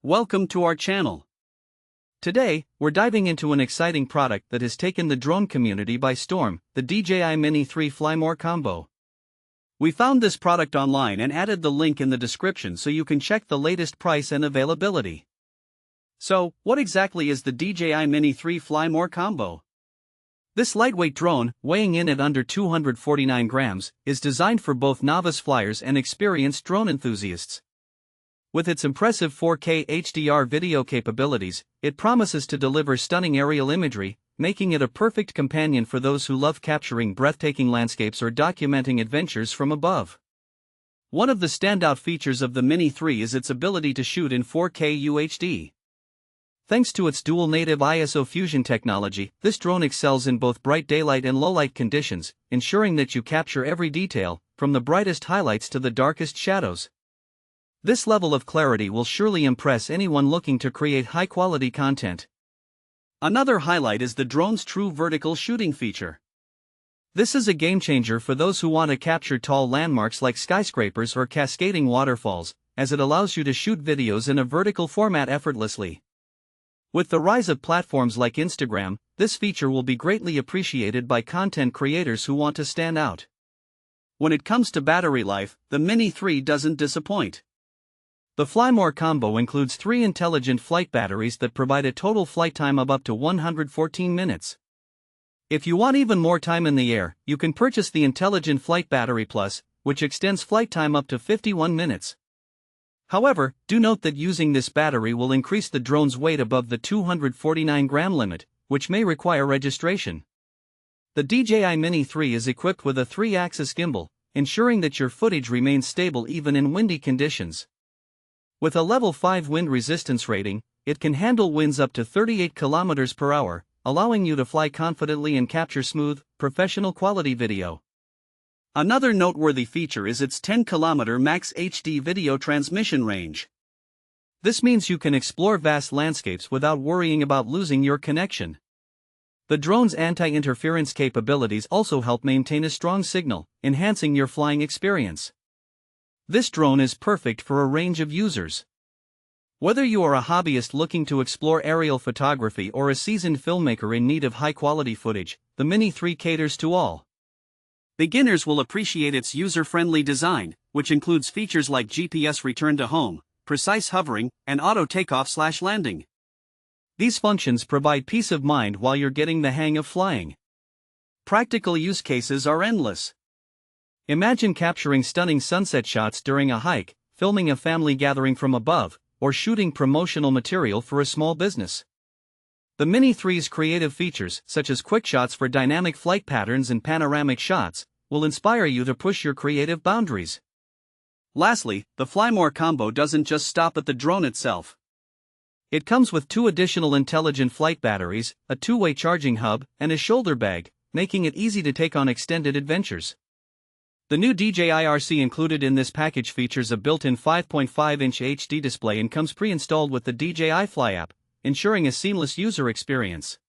Welcome to our channel. Today, we're diving into an exciting product that has taken the drone community by storm, the DJI Mini 3 Fly More Combo. We found this product online and added the link in the description so you can check the latest price and availability. So, what exactly is the DJI Mini 3 Fly More Combo? This lightweight drone, weighing in at under 249 grams, is designed for both novice flyers and experienced drone enthusiasts. With its impressive 4K HDR video capabilities, it promises to deliver stunning aerial imagery, making it a perfect companion for those who love capturing breathtaking landscapes or documenting adventures from above. One of the standout features of the Mini 3 is its ability to shoot in 4K UHD. Thanks to its dual native ISO fusion technology, this drone excels in both bright daylight and low-light conditions, ensuring that you capture every detail, from the brightest highlights to the darkest shadows. This level of clarity will surely impress anyone looking to create high-quality content. Another highlight is the drone's true vertical shooting feature. This is a game-changer for those who want to capture tall landmarks like skyscrapers or cascading waterfalls, as it allows you to shoot videos in a vertical format effortlessly. With the rise of platforms like Instagram, this feature will be greatly appreciated by content creators who want to stand out. When it comes to battery life, the Mini 3 doesn't disappoint. The Fly More combo includes 3 intelligent flight batteries that provide a total flight time of up to 114 minutes. If you want even more time in the air, you can purchase the Intelligent Flight Battery Plus, which extends flight time up to 51 minutes. However, do note that using this battery will increase the drone's weight above the 249-gram limit, which may require registration. The DJI Mini 3 is equipped with a 3-axis gimbal, ensuring that your footage remains stable even in windy conditions. With a level 5 wind resistance rating, it can handle winds up to 38 km per hour, allowing you to fly confidently and capture smooth, professional quality video. Another noteworthy feature is its 10 km max HD video transmission range. This means you can explore vast landscapes without worrying about losing your connection. The drone's anti-interference capabilities also help maintain a strong signal, enhancing your flying experience. This drone is perfect for a range of users. Whether you are a hobbyist looking to explore aerial photography or a seasoned filmmaker in need of high-quality footage, the Mini 3 caters to all. Beginners will appreciate its user-friendly design, which includes features like GPS return to home, precise hovering, and auto takeoff/landing. These functions provide peace of mind while you're getting the hang of flying. Practical use cases are endless. Imagine capturing stunning sunset shots during a hike, filming a family gathering from above, or shooting promotional material for a small business. The Mini 3's creative features, such as quick shots for dynamic flight patterns and panoramic shots, will inspire you to push your creative boundaries. Lastly, the Fly More combo doesn't just stop at the drone itself. It comes with 2 additional intelligent flight batteries, a 2-way charging hub, and a shoulder bag, making it easy to take on extended adventures. The new DJI RC included in this package features a built-in 5.5-inch HD display and comes pre-installed with the DJI Fly app, ensuring a seamless user experience.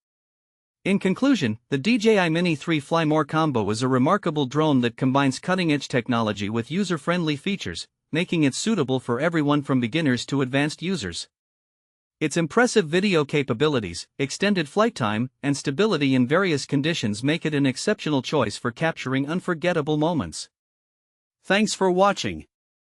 In conclusion, the DJI Mini 3 Fly More combo is a remarkable drone that combines cutting-edge technology with user-friendly features, making it suitable for everyone from beginners to advanced users. Its impressive video capabilities, extended flight time, and stability in various conditions make it an exceptional choice for capturing unforgettable moments. Thanks for watching.